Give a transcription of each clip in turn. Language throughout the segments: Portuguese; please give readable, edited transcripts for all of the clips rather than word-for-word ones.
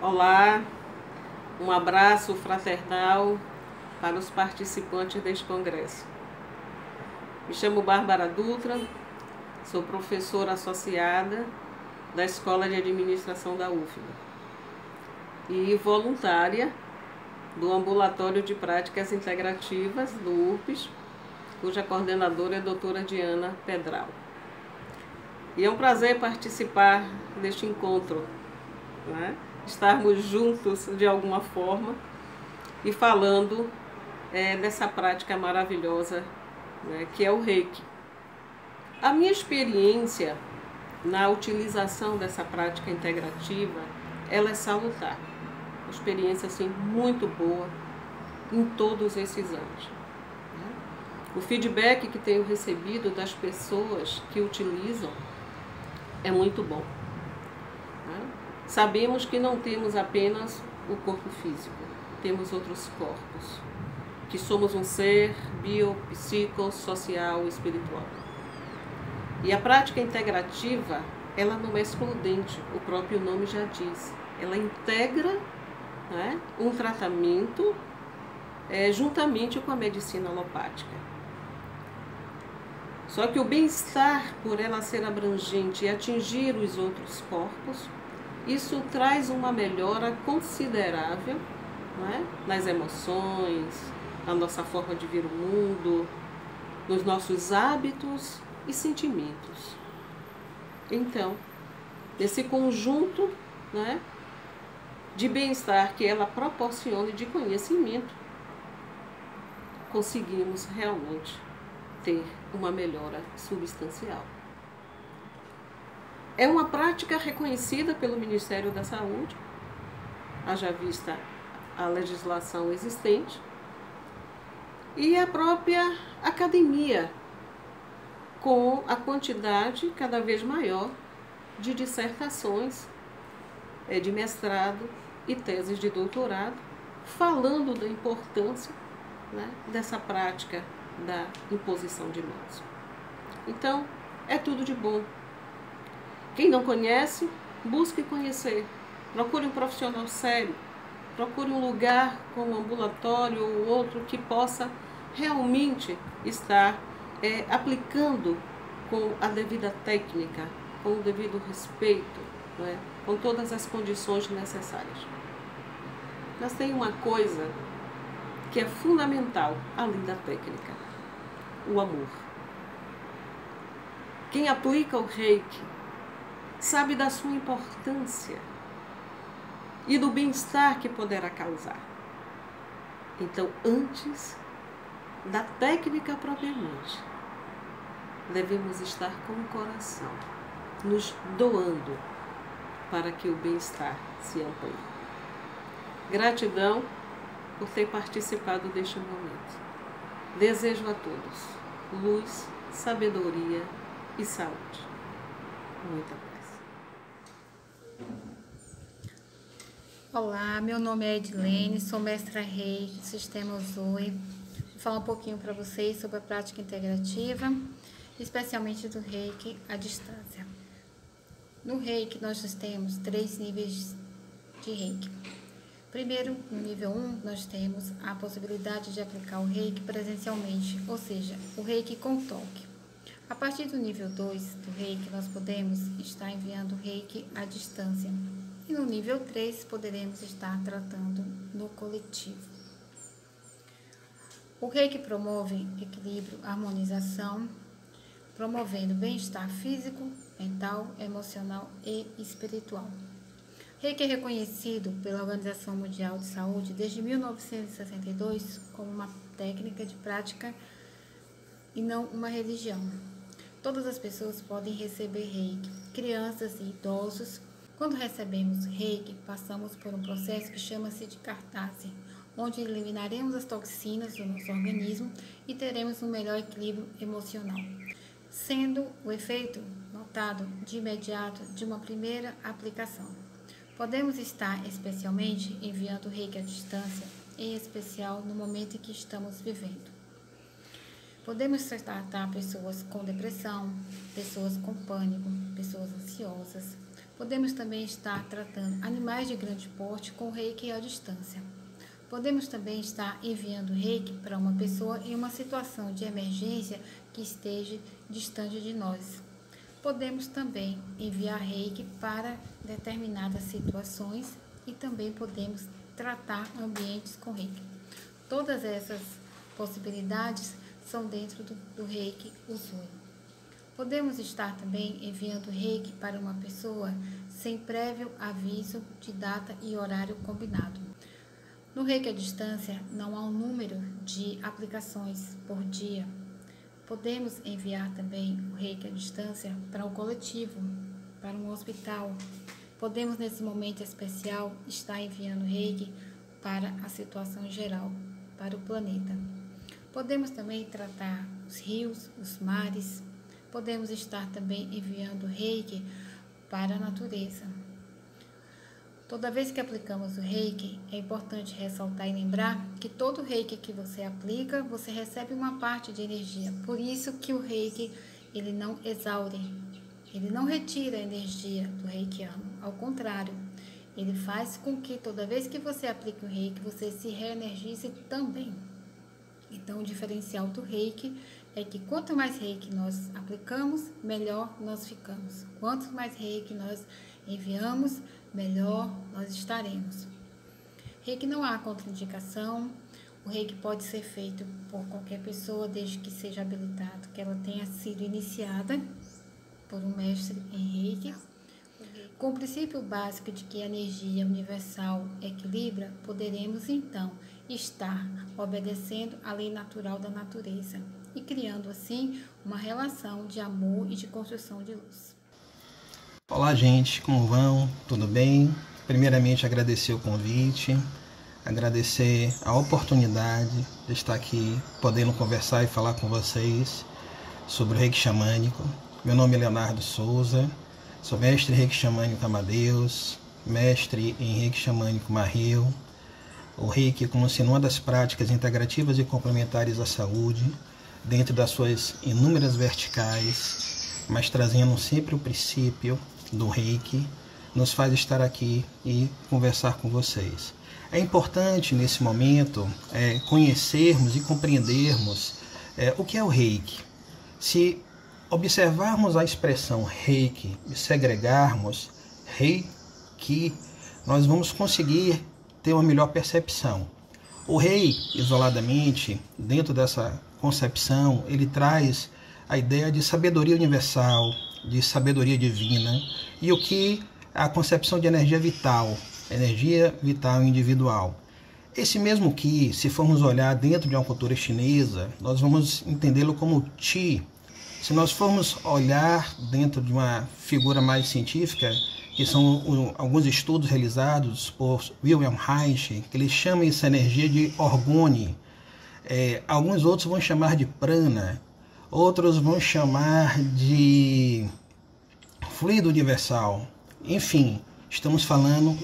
Olá, um abraço fraternal para os participantes deste congresso. Me chamo Bárbara Dutra, sou professora associada da Escola de Administração da UFBA e voluntária do Ambulatório de Práticas Integrativas do URPS, cuja coordenadora é a doutora Diana Pedral. E é um prazer participar deste encontro, né? Estarmos juntos de alguma forma e falando dessa prática maravilhosa, né, que é o Reiki. A minha experiência na utilização dessa prática integrativa, ela é salutar. Uma experiência assim, muito boa em todos esses anos. O feedback que tenho recebido das pessoas que utilizam é muito bom. Sabemos que não temos apenas o corpo físico, temos outros corpos, que somos um ser bio, psico, social e espiritual. E a prática integrativa, ela não é excludente, o próprio nome já diz. Ela integra, né, um tratamento juntamente com a medicina alopática. Só que o bem-estar, por ela ser abrangente e atingir os outros corpos, isso traz uma melhora considerável, né, nas emoções, na nossa forma de ver o mundo, nos nossos hábitos e sentimentos. Então, esse conjunto, né, de bem-estar que ela proporciona e de conhecimento, conseguimos realmente ter uma melhora substancial. É uma prática reconhecida pelo Ministério da Saúde, haja vista a legislação existente, e a própria academia, com a quantidade cada vez maior de dissertações de mestrado e teses de doutorado, falando da importância, né, dessa prática da imposição de mãos. Então, é tudo de bom. Quem não conhece, busque conhecer. Procure um profissional sério. Procure um lugar como um ambulatório ou outro que possa realmente estar aplicando com a devida técnica, com o devido respeito, né, com todas as condições necessárias. Mas tem uma coisa que é fundamental, além da técnica: o amor. Quem aplica o Reiki sabe da sua importância e do bem-estar que poderá causar. Então, antes da técnica propriamente, devemos estar com o coração nos doando para que o bem-estar se amplie. Gratidão por ter participado deste momento. Desejo a todos luz, sabedoria e saúde. Muita paz. Olá, meu nome é Edilene, sou mestra Reiki, Sistema Zoe. Vou falar um pouquinho para vocês sobre a prática integrativa, especialmente do Reiki à distância. No Reiki, nós temos 3 níveis de Reiki. Primeiro, no nível 1, nós temos a possibilidade de aplicar o Reiki presencialmente, ou seja, o Reiki com toque. A partir do nível 2 do Reiki, nós podemos estar enviando o Reiki à distância. E no nível 3, poderemos estar tratando no coletivo. O Reiki promove equilíbrio, harmonização, promovendo bem-estar físico, mental, emocional e espiritual. Reiki é reconhecido pela Organização Mundial de Saúde desde 1962 como uma técnica de prática e não uma religião. Todas as pessoas podem receber Reiki, crianças e idosos. Quando recebemos Reiki, passamos por um processo que chama-se de catarse, onde eliminaremos as toxinas do nosso organismo e teremos um melhor equilíbrio emocional, sendo o efeito notado de imediato de uma primeira aplicação. Podemos estar especialmente enviando Reiki à distância, em especial no momento em que estamos vivendo. Podemos tratar pessoas com depressão, pessoas com pânico, pessoas ansiosas, Podemos também estar tratando animais de grande porte com reiki à distância. Podemos também estar enviando reiki para uma pessoa em uma situação de emergência que esteja distante de nós. Podemos também enviar reiki para determinadas situações e também podemos tratar ambientes com reiki. Todas essas possibilidades são dentro do reiki Usui. Podemos estar também enviando reiki para uma pessoa sem prévio aviso de data e horário combinado. No reiki à distância, não há um número de aplicações por dia. Podemos enviar também o reiki à distância para um coletivo, para um hospital. Podemos, nesse momento especial, estar enviando reiki para a situação geral, para o planeta. Podemos também tratar os rios, os mares. Podemos estar também enviando reiki para a natureza. Toda vez que aplicamos o reiki, é importante ressaltar e lembrar que todo reiki que você aplica, você recebe uma parte de energia. Por isso que o reiki, ele não exaure, ele não retira a energia do reikiano. Ao contrário, ele faz com que toda vez que você aplica o reiki, você se reenergize também. Então, o diferencial do reiki é que quanto mais reiki nós aplicamos, melhor nós ficamos. Quanto mais reiki nós enviamos, melhor nós estaremos. Reiki não há contraindicação. O reiki pode ser feito por qualquer pessoa, desde que seja habilitado, que ela tenha sido iniciada por um mestre em reiki. Com o princípio básico de que a energia universal equilibra, poderemos então estar obedecendo à lei natural da natureza e criando assim uma relação de amor e de construção de luz. Olá, gente, como vão? Tudo bem? Primeiramente, agradecer o convite, agradecer a oportunidade de estar aqui podendo conversar e falar com vocês sobre o reiki xamânico. Meu nome é Leonardo Souza, sou mestre em reiki xamânico Amadeus, mestre em reiki xamânico Maheu. O reiki como sendo uma das práticas integrativas e complementares à saúde, dentro das suas inúmeras verticais, mas trazendo sempre o princípio do reiki, nos faz estar aqui e conversar com vocês. É importante nesse momento conhecermos e compreendermos o que é o reiki. Se observarmos a expressão reiki e segregarmos reiki, nós vamos conseguir ter uma melhor percepção. O rei, isoladamente, dentro dessa concepção, ele traz a ideia de sabedoria universal, de sabedoria divina, e o que a concepção de energia vital individual. Esse mesmo Qi, se formos olhar dentro de uma cultura chinesa, nós vamos entendê-lo como Qi. Se nós formos olhar dentro de uma figura mais científica, que são alguns estudos realizados por Wilhelm Reich, que ele chama essa energia de orgone. Alguns outros vão chamar de prana, outros vão chamar de fluido universal. Enfim, estamos falando,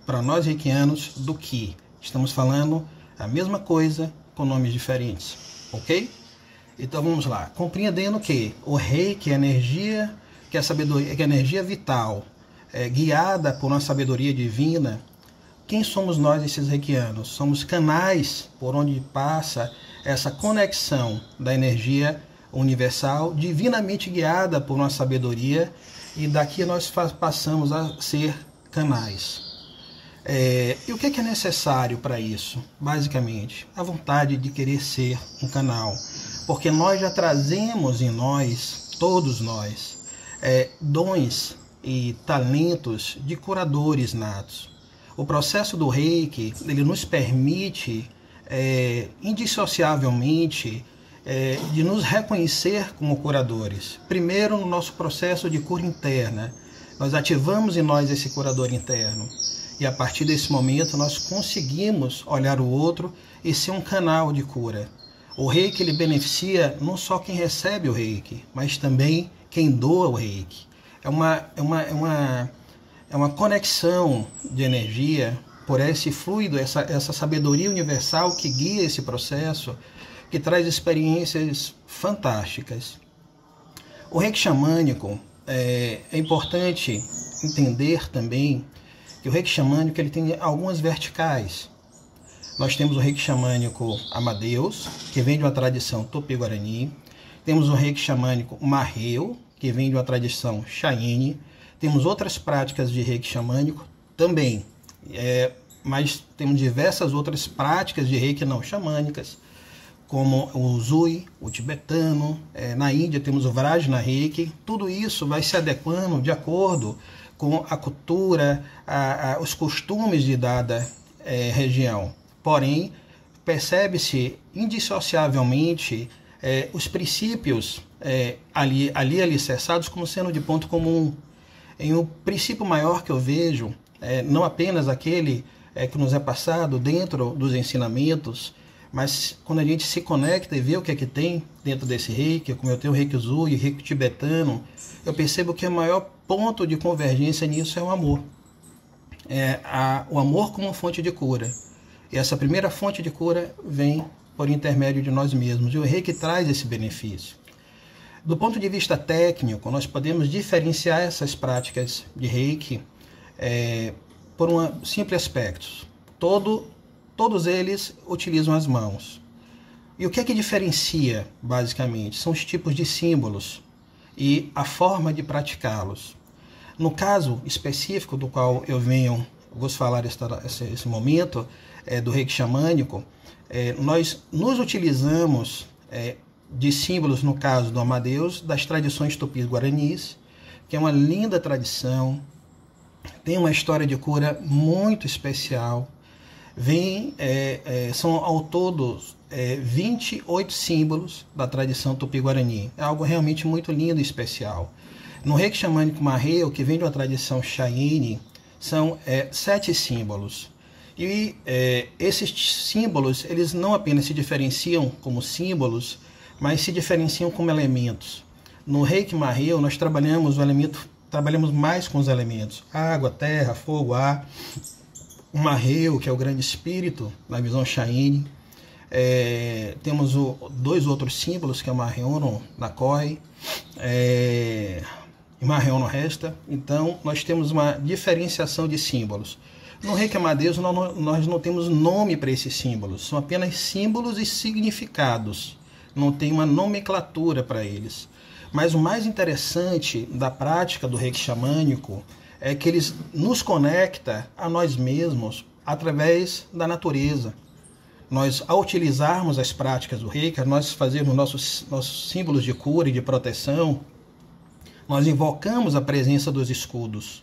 para nós reikianos, do Qi. Estamos falando a mesma coisa com nomes diferentes, ok? Então vamos lá, compreendendo que o reiki é energia, que é sabedoria, que é energia vital, guiada por uma sabedoria divina. Quem somos nós, esses reikianos? Somos canais por onde passa essa conexão da energia universal, divinamente guiada por uma sabedoria, e daqui nós passamos a ser canais. E o que é necessário para isso? Basicamente, a vontade de querer ser um canal. Porque nós já trazemos em nós, todos nós, dons e talentos de curadores natos. O processo do reiki, ele nos permite indissociavelmente de nos reconhecer como curadores. Primeiro, no nosso processo de cura interna, nós ativamos em nós esse curador interno. E a partir desse momento nós conseguimos olhar o outro e ser um canal de cura. O reiki, ele beneficia não só quem recebe o reiki, mas também quem doa o reiki. É uma conexão de energia por esse fluido, essa sabedoria universal que guia esse processo, que traz experiências fantásticas. O reiki xamânico é importante entender também que o reiki xamânico ele tem algumas verticais. Nós temos o reiki xamânico Amadeus, que vem de uma tradição Tupi-Guarani. Temos o reiki xamânico Marreu, que vem de uma tradição Chayenne. Temos outras práticas de reiki xamânico também, mas temos diversas outras práticas de reiki não xamânicas, como o Zui, o tibetano. Na Índia temos o Vrajna Reiki. Tudo isso vai se adequando de acordo com a cultura, os costumes de dada região. Porém, percebe-se indissociavelmente os princípios ali alicerçados como sendo de ponto comum. Em o princípio maior que eu vejo, não apenas aquele que nos é passado dentro dos ensinamentos, mas quando a gente se conecta e vê o que é que tem dentro desse reiki, como eu tenho o reiki Zui, o reiki tibetano, eu percebo que o maior ponto de convergência nisso é o amor. O amor como fonte de cura. E essa primeira fonte de cura vem por intermédio de nós mesmos. E o reiki traz esse benefício. Do ponto de vista técnico, nós podemos diferenciar essas práticas de reiki por um simples aspecto. Todos eles utilizam as mãos. E o que é que diferencia, basicamente? São os tipos de símbolos e a forma de praticá-los. No caso específico do qual eu vou falar esse momento, do reiki xamânico, nós nos utilizamos de símbolos, no caso do Amadeus, das tradições tupis-guaranis, que é uma linda tradição, tem uma história de cura muito especial. São ao todo 28 símbolos da tradição tupi-guarani. É algo realmente muito lindo e especial. No reiki xamânico Marreu, que vem de uma tradição Chayenne, são 7 símbolos. E esses símbolos, eles não apenas se diferenciam como símbolos, mas se diferenciam como elementos. No reiki Marreu, nós trabalhamos mais com os elementos: água, terra, fogo, ar. O Marreu, que é o grande espírito, na visão Chayenne. Temos 2 outros símbolos, que é o Marreu Nakoi e Marreu no Resta. Então, nós temos uma diferenciação de símbolos. No reiki Amadeus, nós não temos nome para esses símbolos. São apenas símbolos e significados. Não tem uma nomenclatura para eles. Mas o mais interessante da prática do reiki xamânico é que eles nos conecta a nós mesmos através da natureza. Nós, ao utilizarmos as práticas do reiki, nós fazemos nossos símbolos de cura e de proteção, nós invocamos a presença dos escudos.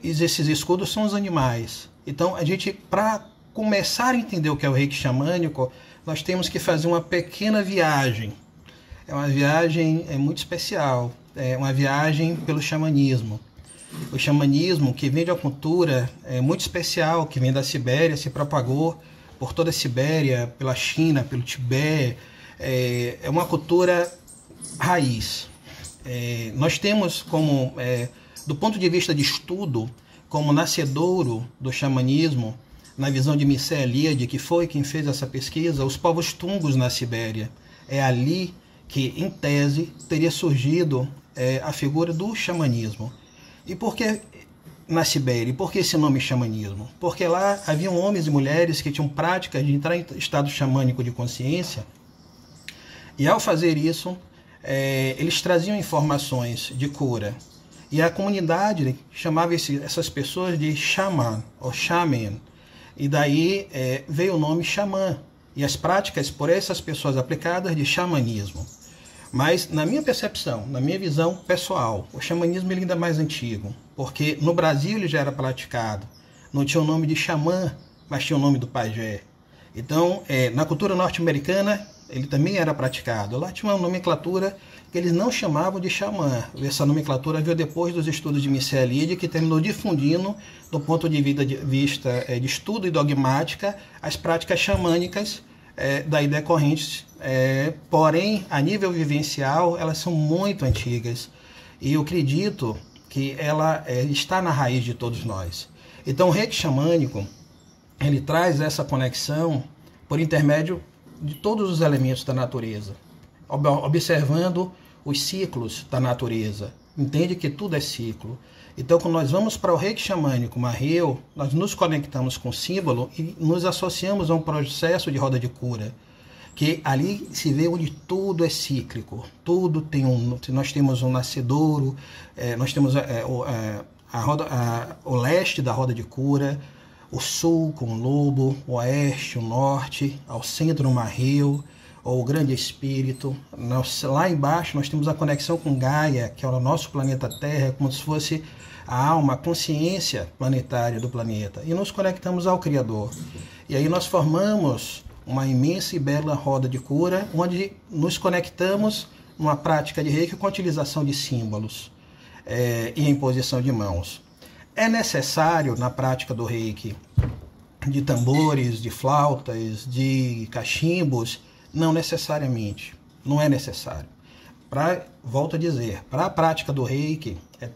Esses escudos são os animais. Então, para começar a entender o que é o reiki xamânico, nós temos que fazer uma pequena viagem. É uma viagem muito especial. É uma viagem pelo xamanismo. O xamanismo, que vem de uma cultura muito especial, que vem da Sibéria, se propagou por toda a Sibéria, pela China, pelo Tibete. É uma cultura raiz. Nós temos como, do ponto de vista de estudo, como nascedouro do xamanismo, na visão de Mircea Eliade, que foi quem fez essa pesquisa, os povos tungos na Sibéria. É ali que, em tese, teria surgido a figura do xamanismo. E por que na Sibéria? E por que esse nome xamanismo? Porque lá haviam homens e mulheres que tinham práticas de entrar em estado xamânico de consciência, e ao fazer isso, eles traziam informações de cura. E a comunidade chamava essas pessoas de xamã, ou shaman. E daí veio o nome xamã. E as práticas por essas pessoas aplicadas de xamanismo. Mas, na minha percepção, na minha visão pessoal, o xamanismo ele ainda é mais antigo. Porque no Brasil ele já era praticado. Não tinha o nome de xamã, mas tinha o nome do pajé. Então, na cultura norte-americana, ele também era praticado. Lá tinha uma nomenclatura que eles não chamavam de xamã. Essa nomenclatura veio depois dos estudos de Mircea Eliade, que terminou difundindo, do ponto de vista de estudo e dogmática, as práticas xamânicas daí decorrentes. Porém, a nível vivencial, elas são muito antigas. E eu acredito que ela está na raiz de todos nós. Então, o reiki xamânico, ele traz essa conexão por intermédio de todos os elementos da natureza, observando os ciclos da natureza. entende que tudo é ciclo. Então, quando nós vamos para o reiki xamânico Maheu, nós nos conectamos com o símbolo e nos associamos a um processo de roda de cura, que ali se vê onde tudo é cíclico, tudo tem nós temos um nascedouro, nós temos o leste da roda de cura, o sul com o lobo, o oeste, o norte, ao centro o Maheu, ou o grande espírito. Lá embaixo nós temos a conexão com Gaia, que é o nosso planeta Terra, como se fosse a alma, a consciência planetária do planeta, e nos conectamos ao Criador. E aí nós formamos uma imensa e bela roda de cura, onde nos conectamos numa prática de reiki com a utilização de símbolos e a imposição de mãos. É necessário, na prática do reiki, de tambores, de flautas, de cachimbos? Não necessariamente, não é necessário. Volto a dizer, para a prática do reiki é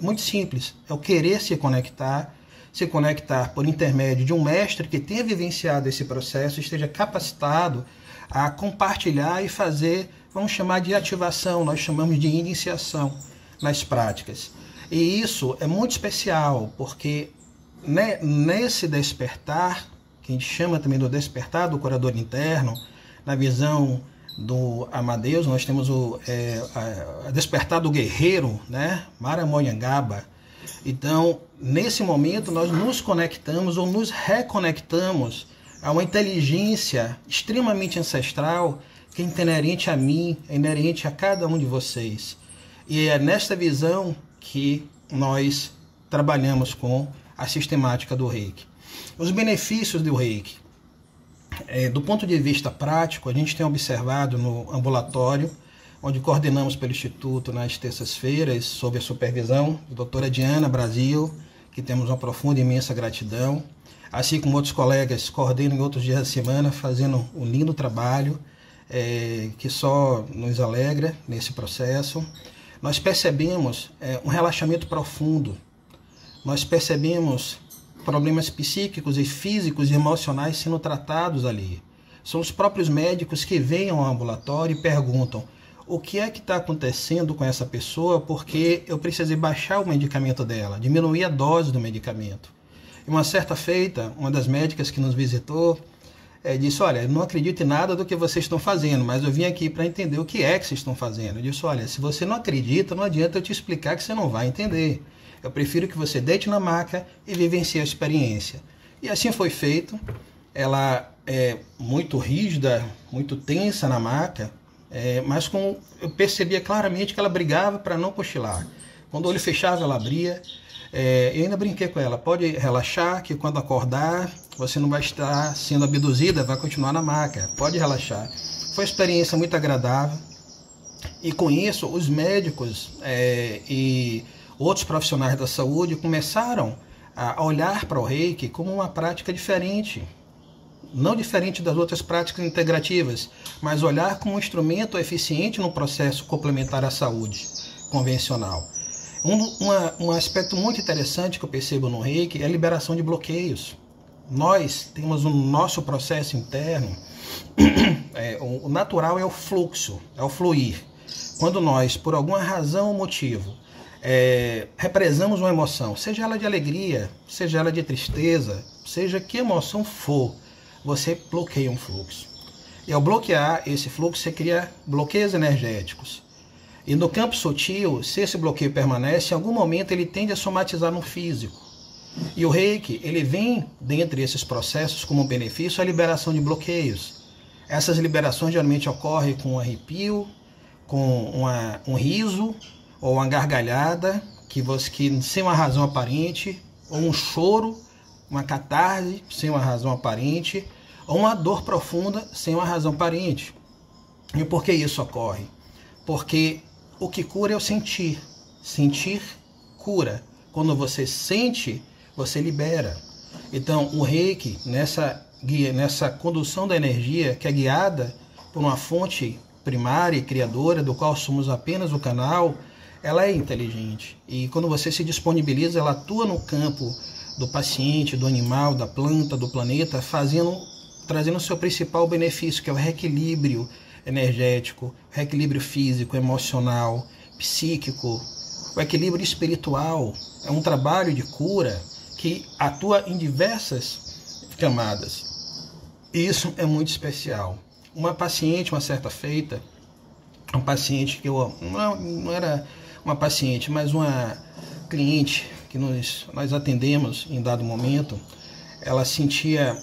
muito simples, é o querer se conectar por intermédio de um mestre que tenha vivenciado esse processo, esteja capacitado a compartilhar e fazer, vamos chamar de ativação, nós chamamos de iniciação nas práticas. E isso é muito especial, porque nesse despertar, que a gente chama também do despertar do curador interno, na visão do Amadeus, nós temos o despertar do guerreiro, né? Maramonhangaba. Então, nesse momento, nós nos conectamos ou nos reconectamos a uma inteligência extremamente ancestral que é inerente a mim, é inerente a cada um de vocês. E é nesta visão que nós trabalhamos com a sistemática do reiki. Os benefícios do reiki. Do ponto de vista prático, a gente tem observado no ambulatório, onde coordenamos pelo Instituto nas terças-feiras, sob a supervisão da doutora Diana Brasil, que temos uma profunda e imensa gratidão, assim como outros colegas coordenam em outros dias da semana, fazendo um lindo trabalho, que só nos alegra nesse processo. Nós percebemos um relaxamento profundo, nós percebemos problemas psíquicos e físicos e emocionais sendo tratados ali. São os próprios médicos que vêm ao ambulatório e perguntam: o que é que está acontecendo com essa pessoa, porque eu precisei baixar o medicamento dela, diminuir a dose do medicamento. E uma certa feita, uma das médicas que nos visitou disse: olha, eu não acredito em nada do que vocês estão fazendo, mas eu vim aqui para entender o que é que vocês estão fazendo. Eu disse: olha, se você não acredita, não adianta eu te explicar que você não vai entender. Eu prefiro que você deite na maca e vivencie a experiência. E assim foi feito. Ela é muito rígida, muito tensa na maca, mas eu percebia claramente que ela brigava para não cochilar. Quando o olho fechava, ela abria. Eu ainda brinquei com ela: pode relaxar, que quando acordar você não vai estar sendo abduzida, vai continuar na maca, pode relaxar. Foi uma experiência muito agradável, e com isso os médicos e outros profissionais da saúde começaram a olhar para o reiki como uma prática diferente, não diferente das outras práticas integrativas, mas olhar como um instrumento eficiente no processo complementar à saúde convencional. Um aspecto muito interessante que eu percebo no reiki é a liberação de bloqueios. Nós temos o nosso processo interno, o natural é o fluxo, é o fluir. Quando nós, por alguma razão ou motivo, represamos uma emoção, seja ela de alegria, seja ela de tristeza, seja que emoção for, você bloqueia um fluxo. E ao bloquear esse fluxo, você cria bloqueios energéticos. E no campo sutil, se esse bloqueio permanece, em algum momento ele tende a somatizar no físico. E o reiki, ele vem, dentre esses processos, como benefício, a liberação de bloqueios. Essas liberações geralmente ocorrem com um arrepio, com um riso, ou uma gargalhada, que sem uma razão aparente, ou um choro, uma catarse, sem uma razão aparente, ou uma dor profunda, sem uma razão aparente. E por que isso ocorre? Porque o que cura é o sentir. Sentir cura. Quando você sente, você libera. Então, o reiki, nessa condução da energia, que é guiada por uma fonte primária e criadora, do qual somos apenas o canal, ela é inteligente. E quando você se disponibiliza, ela atua no campo do paciente, do animal, da planta, do planeta, trazendo o seu principal benefício, que é o reequilíbrio energético, reequilíbrio físico, emocional, psíquico, o equilíbrio espiritual. É um trabalho de cura que atua em diversas camadas. Isso é muito especial. Uma paciente, uma certa feita, um paciente que eu não era uma paciente, mas uma cliente que nós atendemos em dado momento, ela sentia,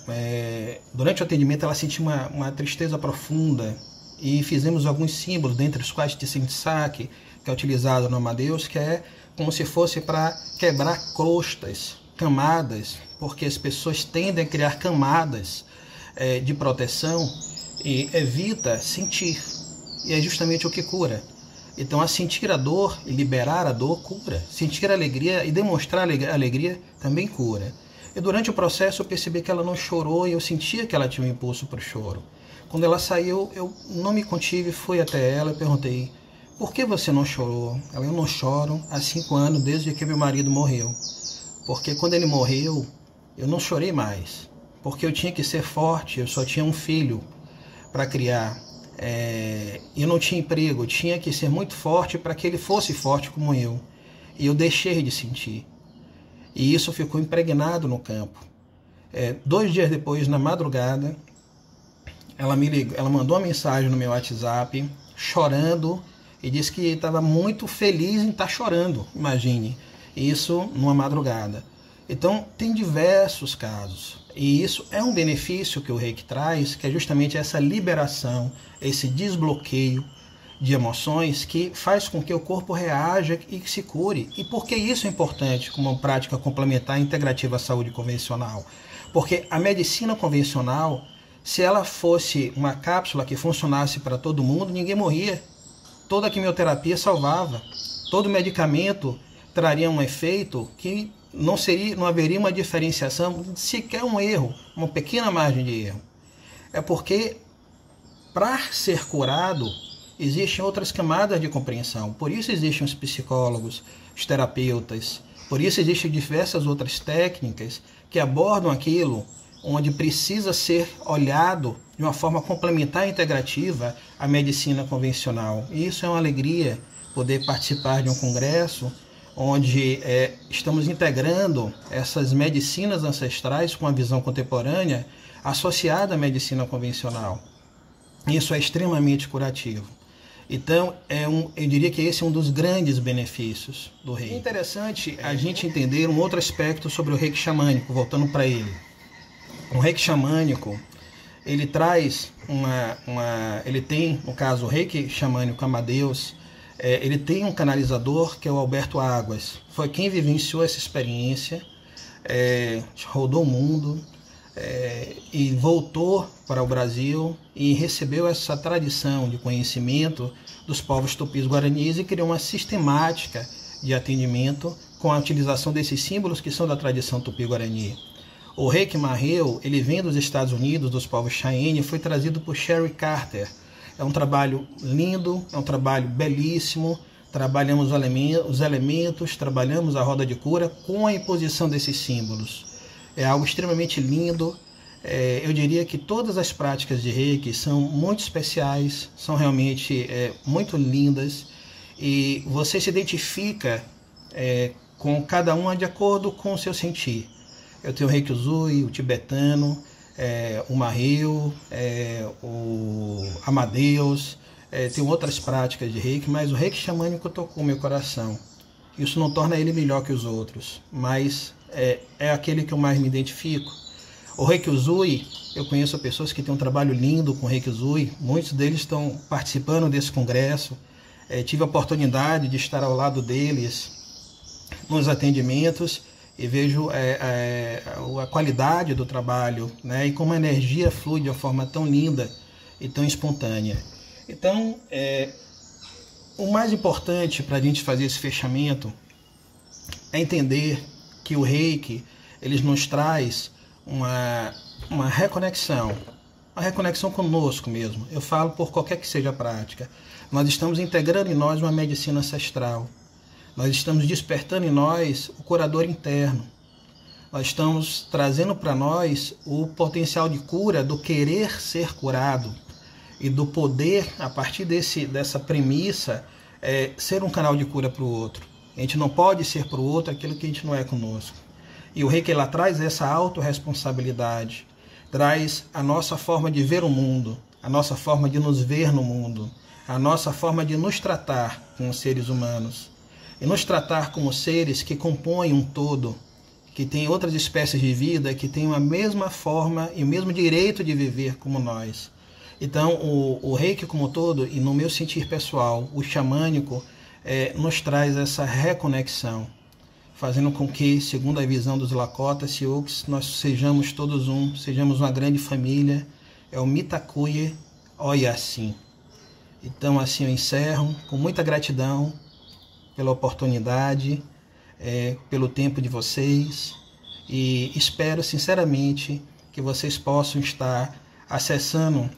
durante o atendimento, ela sentia uma tristeza profunda, e fizemos alguns símbolos, dentre os quais Tsintzak, que é utilizado no Amadeus, que é como se fosse para quebrar crostas, camadas, porque as pessoas tendem a criar camadas de proteção e evita sentir, e é justamente o que cura. Então, a sentir a dor e liberar a dor cura. Sentir a alegria e demonstrar a alegria também cura. E durante o processo eu percebi que ela não chorou e eu sentia que ela tinha um impulso para o choro. Quando ela saiu, eu não me contive, fui até ela e perguntei: por que você não chorou? Ela: eu não choro há 5 anos, desde que meu marido morreu. Porque quando ele morreu, eu não chorei mais. Porque eu tinha que ser forte, eu só tinha um filho para criar. Eu não tinha emprego, eu tinha que ser muito forte para que ele fosse forte como eu. E eu deixei de sentir. E isso ficou impregnado no campo. 2 dias depois, na madrugada, ela me ligou, ela mandou uma mensagem no meu WhatsApp, chorando, e disse que estava muito feliz em estar chorando, imagine. Isso numa madrugada. Então, tem diversos casos. E isso é um benefício que o Reiki traz, que é justamente essa liberação, esse desbloqueio de emoções que faz com que o corpo reaja e se cure. E por que isso é importante como uma prática complementar integrativa à saúde convencional? Porque a medicina convencional, se ela fosse uma cápsula que funcionasse para todo mundo, ninguém morria. Toda a quimioterapia salvava. Todo medicamento traria um efeito que não haveria uma diferenciação, sequer um erro, uma pequena margem de erro. É porque, para ser curado, existem outras camadas de compreensão. Por isso existem os psicólogos, os terapeutas, por isso existem diversas outras técnicas que abordam aquilo onde precisa ser olhado de uma forma complementar e integrativa à medicina convencional. E isso é uma alegria, poder participar de um congresso onde estamos integrando essas medicinas ancestrais com a visão contemporânea associada à medicina convencional. Isso é extremamente curativo. Então, eu diria que esse é um dos grandes benefícios do Reiki. É interessante a gente entender um outro aspecto sobre o Reiki xamânico, voltando para ele. O Reiki xamânico, ele traz ele tem, no caso, o Reiki xamânico Amadeus, ele tem um canalizador que é o Alberto Águas. Foi quem vivenciou essa experiência, rodou o mundo e voltou para o Brasil e recebeu essa tradição de conhecimento dos povos tupis guaranis e criou uma sistemática de atendimento com a utilização desses símbolos que são da tradição tupi-guarani. O Reiki Maheu, ele vem dos Estados Unidos, dos povos Cheyenne, foi trazido por Sherry Carter. É um trabalho lindo, é um trabalho belíssimo. Trabalhamos os elementos, trabalhamos a roda de cura com a imposição desses símbolos. É algo extremamente lindo. Eu diria que todas as práticas de Reiki são muito especiais, são realmente muito lindas. E você se identifica com cada uma de acordo com o seu sentir. Eu tenho o Reiki Usui, o tibetano, o Maheu, o Amadeus, tenho outras práticas de Reiki, mas o Reiki xamânico tocou meu coração. Isso não torna ele melhor que os outros, mas é aquele que eu mais me identifico. O Reiki Usui, eu conheço pessoas que têm um trabalho lindo com o Reiki Usui, muitos deles estão participando desse congresso. Tive a oportunidade de estar ao lado deles nos atendimentos e vejo a qualidade do trabalho, né, e como a energia flui de uma forma tão linda e tão espontânea. Então, o mais importante para a gente fazer esse fechamento é entender que o Reiki ele nos traz uma reconexão conosco mesmo. Eu falo por qualquer que seja a prática. Nós estamos integrando em nós uma medicina ancestral. Nós estamos despertando em nós o curador interno. Nós estamos trazendo para nós o potencial de cura do querer ser curado e do poder, a partir dessa premissa, ser um canal de cura para o outro. A gente não pode ser para o outro aquilo que a gente não é conosco. E o Reiki, ela traz essa autorresponsabilidade, traz a nossa forma de ver o mundo, a nossa forma de nos ver no mundo, a nossa forma de nos tratar como seres humanos. E nos tratar como seres que compõem um todo, que tem outras espécies de vida, que têm a mesma forma e o mesmo direito de viver como nós. Então, o Reiki como todo, e no meu sentir pessoal, o xamânico, nos traz essa reconexão, fazendo com que, segundo a visão dos Lakota Sioux, nós sejamos todos sejamos uma grande família, é o Mitakuye Oyasin. Então, assim eu encerro, com muita gratidão pela oportunidade, pelo tempo de vocês, e espero sinceramente que vocês possam estar acessando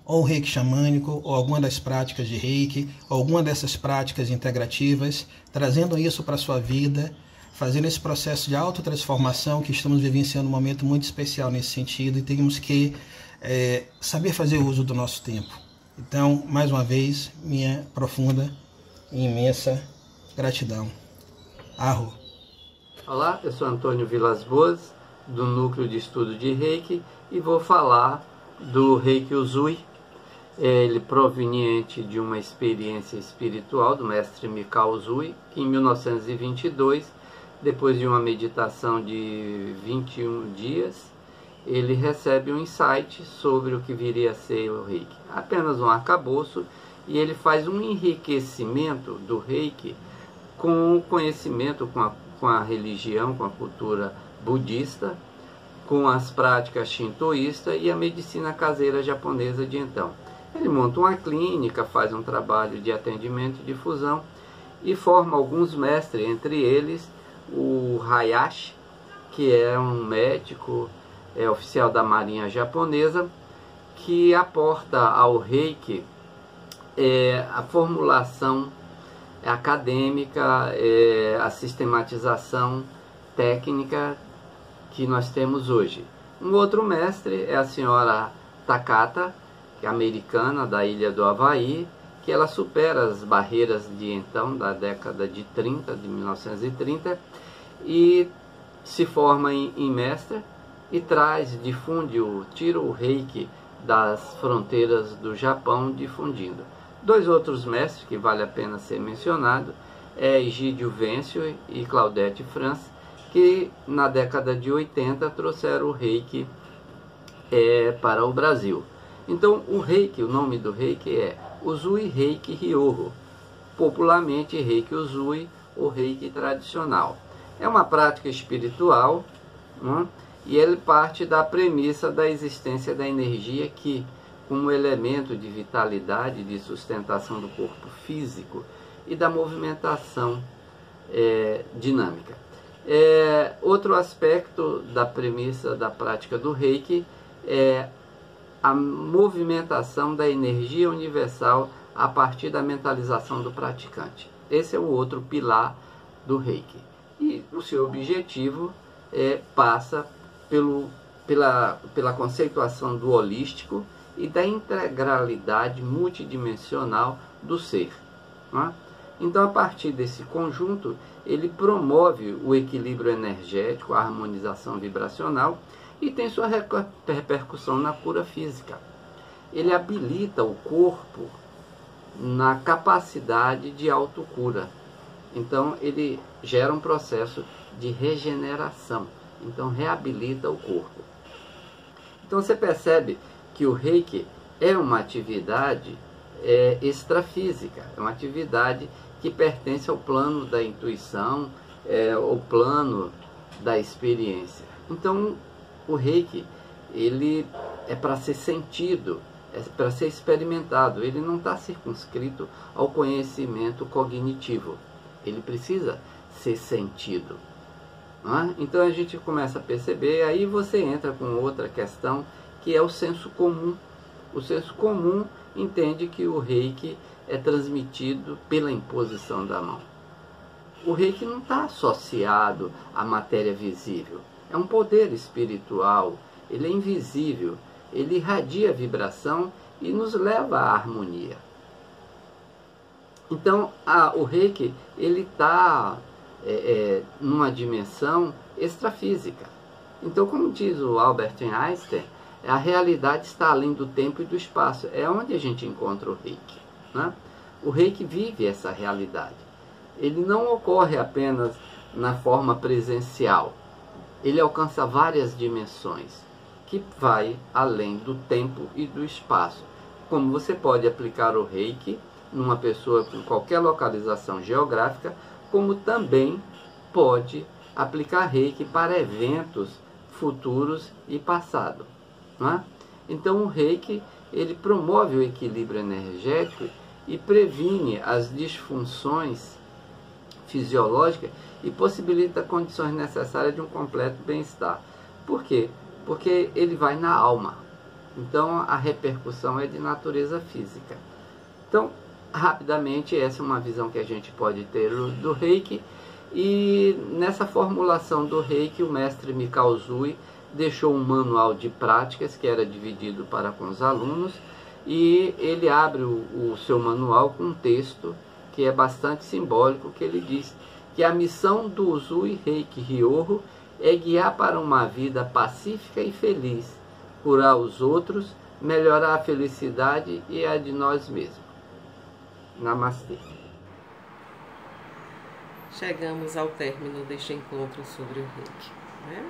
ou o Reiki xamânico, ou alguma das práticas de Reiki, ou alguma dessas práticas integrativas, trazendo isso para a sua vida, fazendo esse processo de autotransformação, que estamos vivenciando um momento muito especial nesse sentido, e temos que saber fazer uso do nosso tempo. Então, mais uma vez, minha profunda e imensa gratidão. Arro. Olá, eu sou Antônio Vilas Boas, do Núcleo de Estudo de Reiki, e vou falar do Reiki Usui, ele proveniente de uma experiência espiritual do mestre Mikao Usui, que em 1922, depois de uma meditação de 21 dias, ele recebe um insight sobre o que viria a ser o Reiki. Apenas um arcabouço, e ele faz um enriquecimento do Reiki com o conhecimento, com a religião, com a cultura budista, com as práticas shintoístas e a medicina caseira japonesa de então. Ele monta uma clínica, faz um trabalho de atendimento e difusão e forma alguns mestres, entre eles o Hayashi, que é um médico, oficial da marinha japonesa, que aporta ao Reiki a formulação acadêmica, a sistematização técnica que nós temos hoje. Um outro mestre é a senhora Takata, que é americana, da ilha do Havaí, que ela supera as barreiras de então, da década de 30, de 1930, e se forma em mestre e tira o Reiki das fronteiras do Japão, difundindo. Dois outros mestres que vale a pena ser mencionado é Egídio Vencio e Claudette France, que na década de 80 trouxeram o Reiki para o Brasil. Então o Reiki, o nome do Reiki é Usui Reiki Ryoho, popularmente Reiki Usui ou Reiki tradicional. É uma prática espiritual, né? E ele parte da premissa da existência da energia que, como elemento de vitalidade, de sustentação do corpo físico e da movimentação dinâmica. Outro aspecto da premissa da prática do Reiki é a movimentação da energia universal a partir da mentalização do praticante. Esse é o outro pilar do Reiki. E o seu objetivo passa pela conceituação do holístico e da integralidade multidimensional do ser. Né? Então, a partir desse conjunto, ele promove o equilíbrio energético, a harmonização vibracional e tem sua repercussão na cura física. Ele habilita o corpo na capacidade de autocura. Então, ele gera um processo de regeneração. Então, reabilita o corpo. Então, você percebe que o Reiki é uma atividade extrafísica, é uma atividade que pertence ao plano da intuição, ao plano da experiência. Então, o Reiki, ele é para ser sentido, é para ser experimentado, ele não está circunscrito ao conhecimento cognitivo, ele precisa ser sentido. Não é? Então a gente começa a perceber, aí você entra com outra questão, que é o senso comum. O senso comum entende que o Reiki é transmitido pela imposição da mão. O Reiki não está associado à matéria visível. É um poder espiritual, ele é invisível, ele irradia vibração e nos leva à harmonia. Então, o Reiki, ele está numa dimensão extrafísica. Então, como diz o Albert Einstein, a realidade está além do tempo e do espaço. É onde a gente encontra o Reiki, né? O Reiki vive essa realidade. Ele não ocorre apenas na forma presencial. Ele alcança várias dimensões, que vai além do tempo e do espaço. Como você pode aplicar o Reiki numa pessoa com qualquer localização geográfica, como também pode aplicar Reiki para eventos futuros e passado, não é? Então o Reiki, ele promove o equilíbrio energético e previne as disfunções fisiológicas e possibilita condições necessárias de um completo bem-estar. Por quê? Porque ele vai na alma. Então a repercussão é de natureza física. Então, rapidamente, essa é uma visão que a gente pode ter do Reiki. E nessa formulação do Reiki, o mestre Mikao Usui deixou um manual de práticas que era dividido para com os alunos, e ele abre o seu manual com um texto que é bastante simbólico, que ele diz que a missão do Usui Reiki Ryoho é guiar para uma vida pacífica e feliz, curar os outros, melhorar a felicidade e a de nós mesmos. Namastê. Chegamos ao término deste encontro sobre o Reiki, né?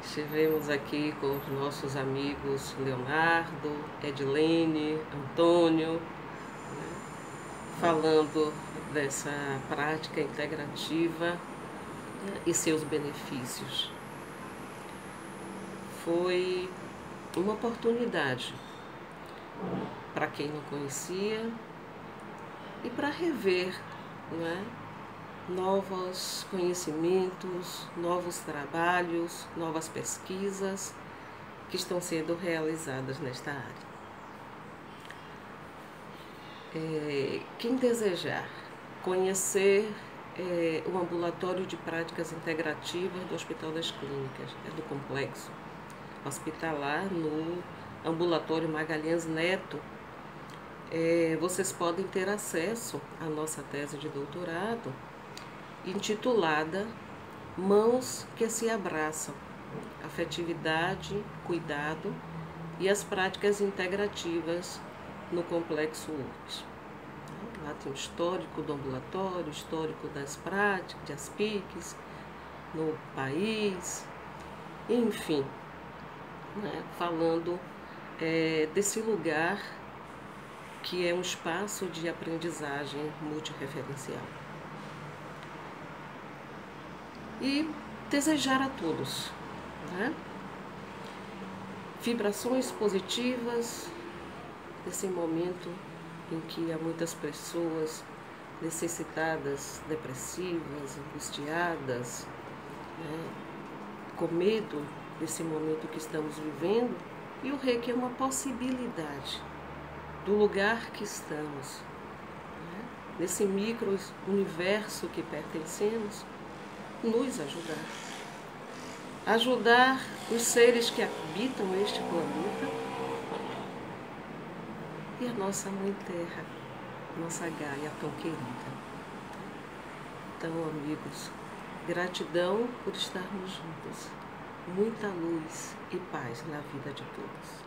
Estivemos aqui com os nossos amigos Leonardo, Edilene, Antônio, né? Falando dessa prática integrativa, né? E seus benefícios. Foi uma oportunidade para quem não conhecia e para rever, né? Novos conhecimentos, novos trabalhos, novas pesquisas que estão sendo realizadas nesta área. Quem desejar conhecer o ambulatório de práticas integrativas do Hospital das Clínicas, do complexo hospitalar, no ambulatório Magalhães Neto, vocês podem ter acesso à nossa tese de doutorado, intitulada Mãos que se abraçam, afetividade, cuidado e as práticas integrativas no complexo URGS. Lá tem o histórico do ambulatório, histórico das práticas, das PICs, no país, enfim, né, falando desse lugar que é um espaço de aprendizagem multireferencial. E desejar a todos, né, vibrações positivas nesse momento em que há muitas pessoas necessitadas, depressivas, angustiadas, né, com medo desse momento que estamos vivendo. E o Reiki é uma possibilidade do lugar que estamos, né, nesse micro-universo que pertencemos, nos ajudar os seres que habitam este planeta e a nossa Mãe Terra, nossa Gaia tão querida. Então, amigos, gratidão por estarmos juntos. Muita luz e paz na vida de todos.